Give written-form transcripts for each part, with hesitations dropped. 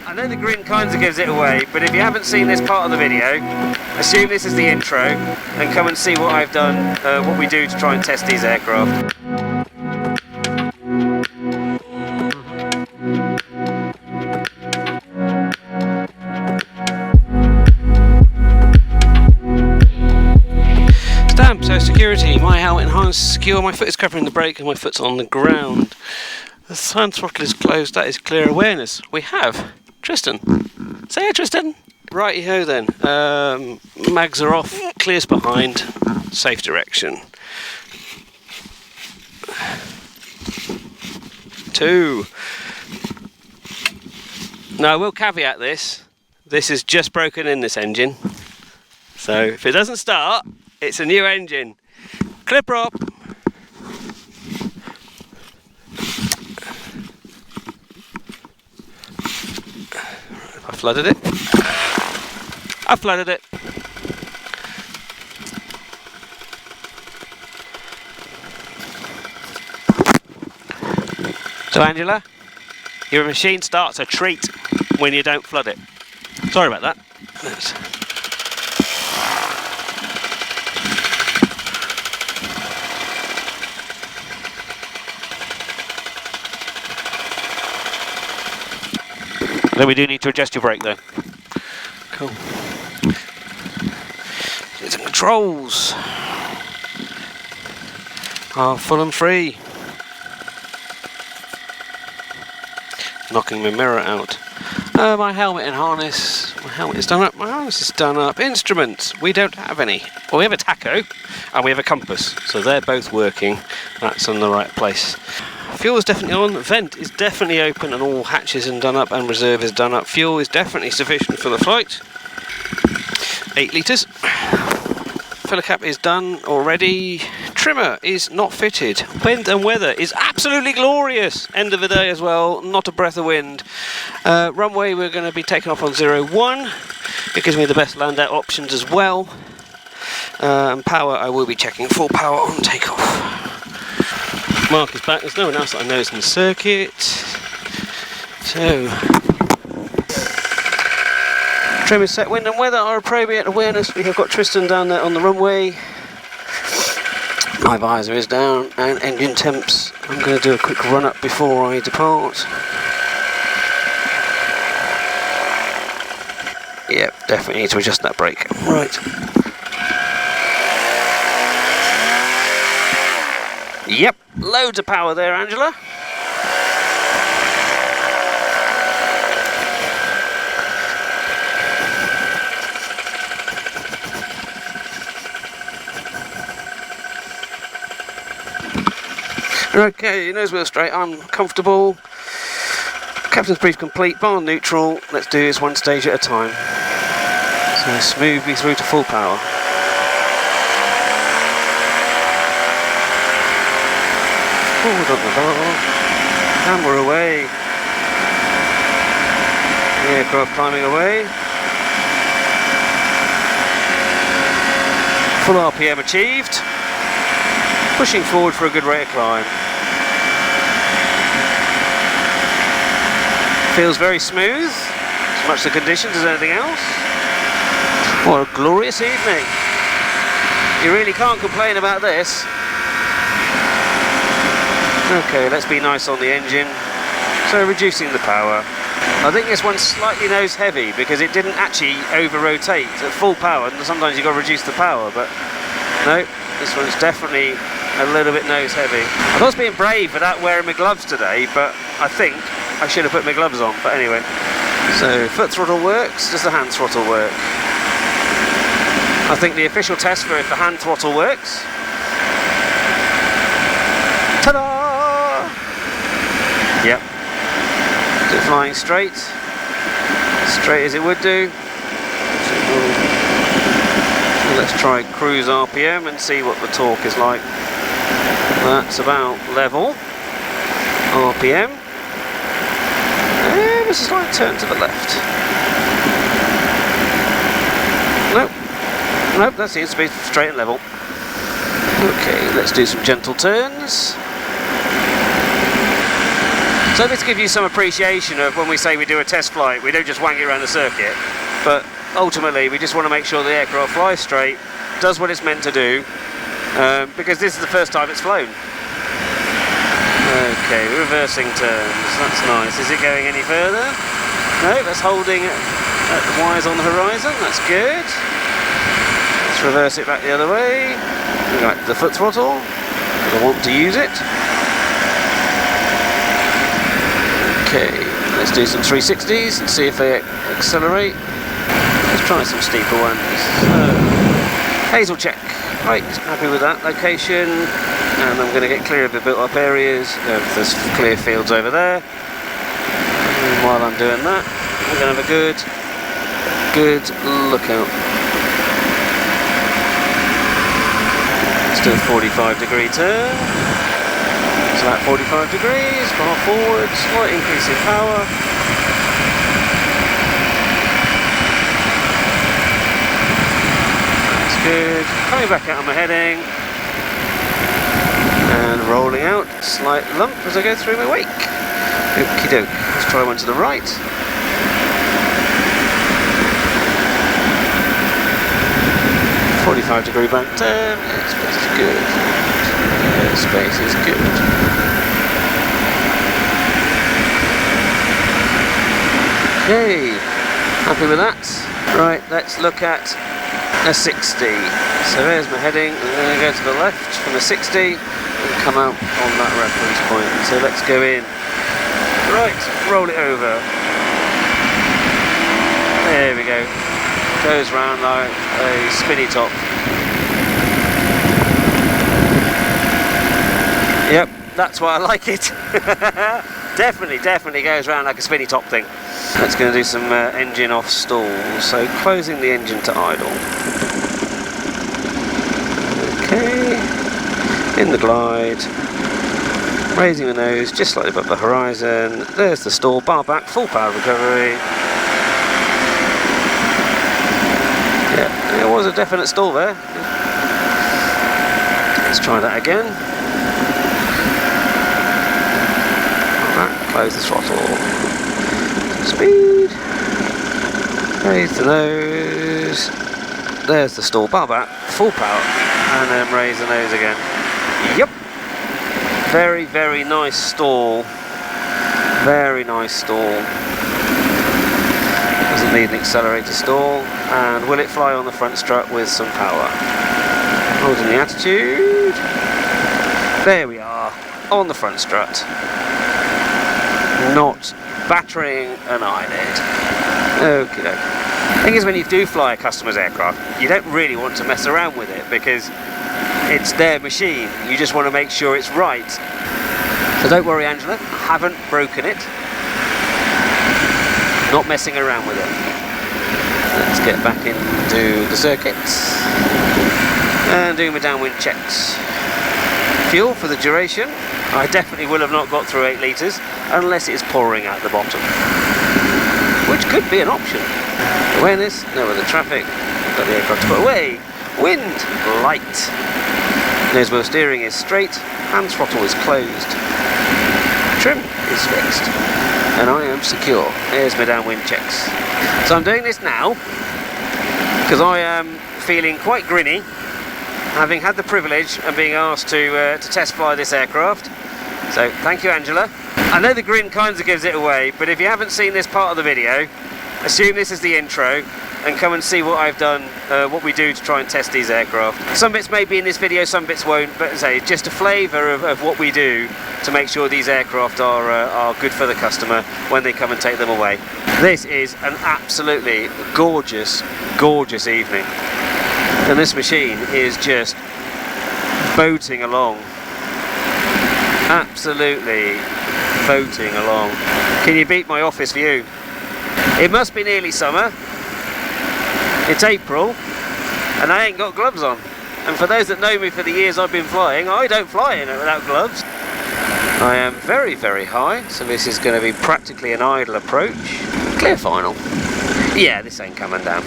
I know the grin kind of gives it away, but if you haven't seen this part of the video, assume this is the intro and come and see what I've done, what we do to try and test these aircraft. So security, my helmet and harness is secure, my foot is covering the brake and my foot's on the ground. The hand throttle is closed, that is clear awareness. We have Tristan. Say hi, Tristan. Righty-ho then. Mags are off, clears behind, safe direction. 2. Now I will caveat this. This is just broken in, this engine. So if it doesn't start, it's a new engine. Clip up. I flooded it. I flooded it. So Angela, your machine starts a treat when you don't flood it. Sorry about that. Then we do need to adjust your brake though. Cool. The controls are full and free. Knocking my mirror out. My helmet and harness. My helmet is done up. My harness is done up. Instruments. We don't have any. Well, we have a tacho and we have a compass. So they're both working. That's in the right place. Fuel is definitely on, vent is definitely open and all hatches are done up and reserve is done up. Fuel is definitely sufficient for the flight. 8 litres. Filler cap is done already. Trimmer is not fitted. Wind and weather is absolutely glorious. End of the day as well, not a breath of wind. Runway we're going to be taking off on 01. It gives me the best land out options as well. And power, I will be checking full power on takeoff. Mark is back, there's no one else that I know is in the circuit. So, trim is set, wind and weather are appropriate awareness. We have got Tristan down there on the runway. My visor is down and engine temps. I'm going to do a quick run up before I depart. Yep, definitely need to adjust that brake. Right. Yep, loads of power there, Angela. Okay, nose wheel straight, I'm comfortable. Captain's brief complete, bar neutral. Let's do this one stage at a time. So smoothly through to full power. Forward on the bar, and we're away. The aircraft climbing away. Full RPM achieved. Pushing forward for a good rate of climb. Feels very smooth, as much the conditions as anything else. What a glorious evening. You really can't complain about this. Okay, let's be nice on the engine. So reducing the power. I think this one's slightly nose heavy because it didn't actually over rotate at full power, and sometimes you've got to reduce the power, but no, this one's definitely a little bit nose heavy. I was being brave without wearing my gloves today, but I think I should have put my gloves on, but anyway. So foot throttle works, does the hand throttle work? I think the official test for if the hand throttle works. Ta-da! Yep. Is it flying straight? Straight as it would do. So let's try cruise RPM and see what the torque is like. That's about level. RPM. And there's a slight turn to the left. Nope. Nope, that seems to be straight and level. Okay, let's do some gentle turns. So this gives you some appreciation of when we say we do a test flight, we don't just wang it around the circuit, but ultimately we just want to make sure the aircraft flies straight, does what it's meant to do, because this is the first time it's flown. Okay, reversing turns, that's nice. Is it going any further? No, that's holding at the wires on the horizon, that's good. Let's reverse it back the other way. Go back to the foot throttle, I want to use it. Okay, let's do some 360s and see if they accelerate. Let's try some steeper ones. Hazel check. Right, happy with that location. And I'm going to get clear of the built up areas. There's clear fields over there. And while I'm doing that, I'm going to have a good lookout. Let's do a 45-degree turn. It's about 45 degrees, far forward, slight increase in power. That's good. Coming back out on my heading. And rolling out, slight lump as I go through my wake. Okie doke. Let's try one to the right. .45-degree bank turn. Airspace is good. Airspace is good. Okay, happy with that. Right, let's look at a 60. So there's my heading. I'm going to go to the left from the 60 and come out on that reference point. So let's go in. Right, roll it over. There we go. Goes round like a spinny top. Yep, that's why I like it. Definitely goes round like a spinny top thing. That's going to do some engine off stall. So closing the engine to idle. Okay, in the glide. Raising the nose just slightly above the horizon. There's the stall, bar back, full power recovery. Yeah, there was a definite stall there. Let's try that again. Close the throttle. Speed. Raise the nose. There's the stall, bar back, full power, and then raise the nose again. Yep. Very nice stall. Very nice stall. Doesn't need an accelerator stall. And will it fly on the front strut with some power? Holding the attitude. There we are, on the front strut. Not battering an eyelid. Okie doke. Thing is, when you do fly a customer's aircraft, you don't really want to mess around with it because it's their machine. You just want to make sure it's right. So don't worry, Angela, I haven't broken it. Not messing around with it. Let's get back into the circuits and do my downwind checks. Fuel for the duration. I definitely will have not got through 8 litres unless it's pouring out the bottom, which could be an option. Awareness, no other traffic, got the aircraft to put away. Wind, light. Nose wheel steering is straight, hand throttle is closed. Trim is fixed, and I am secure. Here's my downwind checks. So I'm doing this now because I am feeling quite grinny, having had the privilege of being asked to test fly this aircraft. So thank you, Angela. I know the grin kind of gives it away, but if you haven't seen this part of the video, assume this is the intro and come and see what I've done, what we do to try and test these aircraft. Some bits may be in this video, some bits won't, but as I say, just a flavour of what we do to make sure these aircraft are good for the customer when they come and take them away. This is an absolutely gorgeous, gorgeous evening. And this machine is just boating along. Absolutely boating along. Can you beat my office view? It must be nearly summer. It's April and I ain't got gloves on. And for those that know me for the years I've been flying, I don't fly in it without gloves. I am very, very high, so this is going to be practically an idle approach. Clear final. Yeah, this ain't coming down.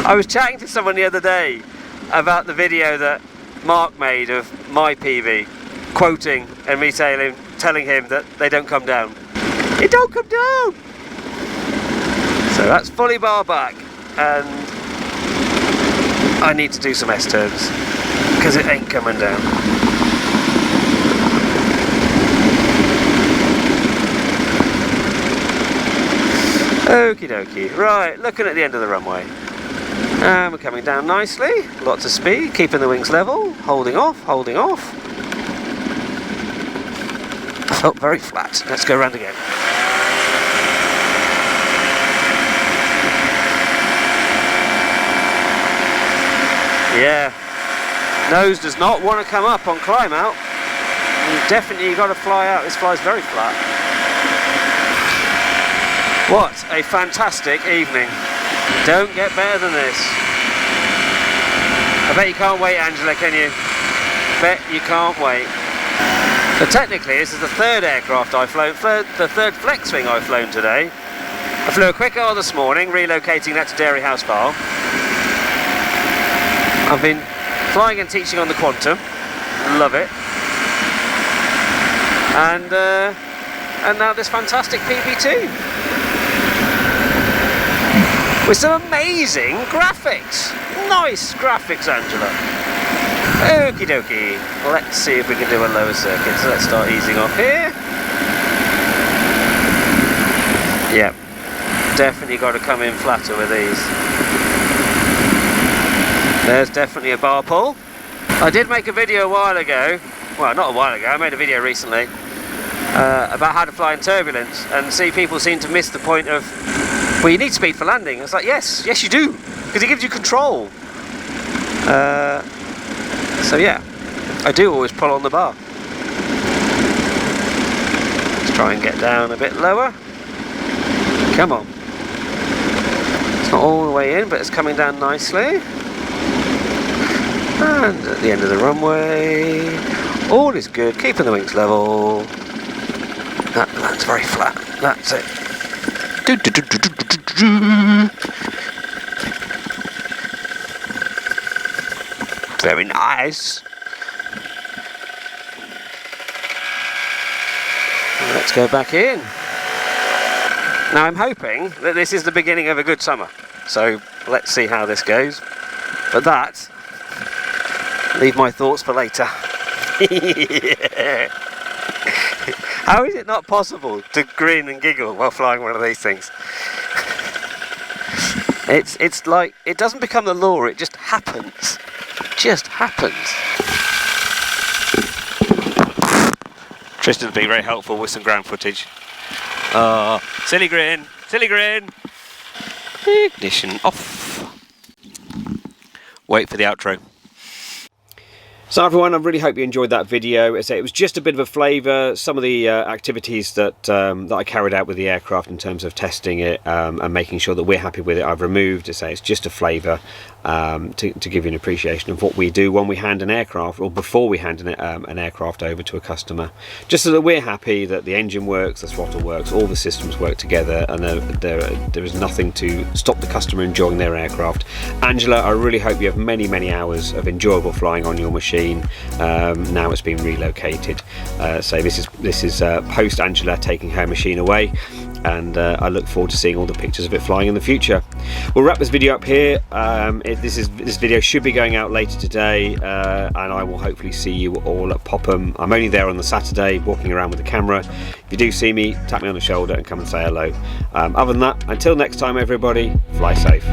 I was chatting to someone the other day about the video that Mark made of my PeaBee, quoting and me saying, telling him that they don't come down. It don't come down! So that's fully bar back, and I need to do some S-turns because it ain't coming down. Okie dokie. Right, looking at the end of the runway. And we're coming down nicely, lots of speed, keeping the wings level, holding off, holding off. I felt very flat. Let's go around again. Yeah, nose does not want to come up on climb out. You definitely got to fly out. This flies very flat. What a fantastic evening. Don't get better than this. I bet you can't wait, Angela, can you? Bet you can't wait. So technically this is the third aircraft I've flown, the third Flexwing I've flown today. I flew a quick hour this morning, relocating that to Dairy House Bar. I've been flying and teaching on the Quantum, love it. And now this fantastic PeaBee2. With some amazing graphics. Nice graphics, Angela. Okie dokie. Let's see if we can do a lower circuit. So let's start easing off here. Yep. Definitely got to come in flatter with these. There's definitely a bar pull. I did make a video a while ago. Well, not a while ago. I made a video recently about how to fly in turbulence, and see people seem to miss the point of, well, you need speed for landing. It's like, yes you do, because it gives you control. So yeah, I do always pull on the bar. Let's try and get down a bit lower. Come on. It's not all the way in, but it's coming down nicely. And at the end of the runway, all is good, keeping the wings level. That lands very flat, that's it. Very nice. Let's go back in. Now I'm hoping that this is the beginning of a good summer. So let's see how this goes. But that, leave my thoughts for later. How is it not possible to grin and giggle while flying one of these things? It's like, it doesn't become the law, it just happens. It just happens. Tristan's being very helpful with some ground footage. Silly grin, silly grin. Ignition off. Wait for the outro. So everyone, I really hope you enjoyed that video. As I say, it was just a bit of a flavour. Some of the activities that I carried out with the aircraft in terms of testing it and making sure that we're happy with it, I've removed. As I say, it's just a flavour to give you an appreciation of what we do when we hand an aircraft, or before we hand an aircraft over to a customer, just so that we're happy that the engine works, the throttle works, all the systems work together, and there is nothing to stop the customer enjoying their aircraft. Angela, I really hope you have many, many hours of enjoyable flying on your machine. Now it's been relocated, so this is post Angela taking her machine away, and I look forward to seeing all the pictures of it flying in the future. We'll wrap this video up here. This video should be going out later today, and I will hopefully see you all at Popham. I'm only there on the Saturday, walking around with the camera. If you do see me, tap me on the shoulder and come and say hello. Other than that, until next time everybody, fly safe.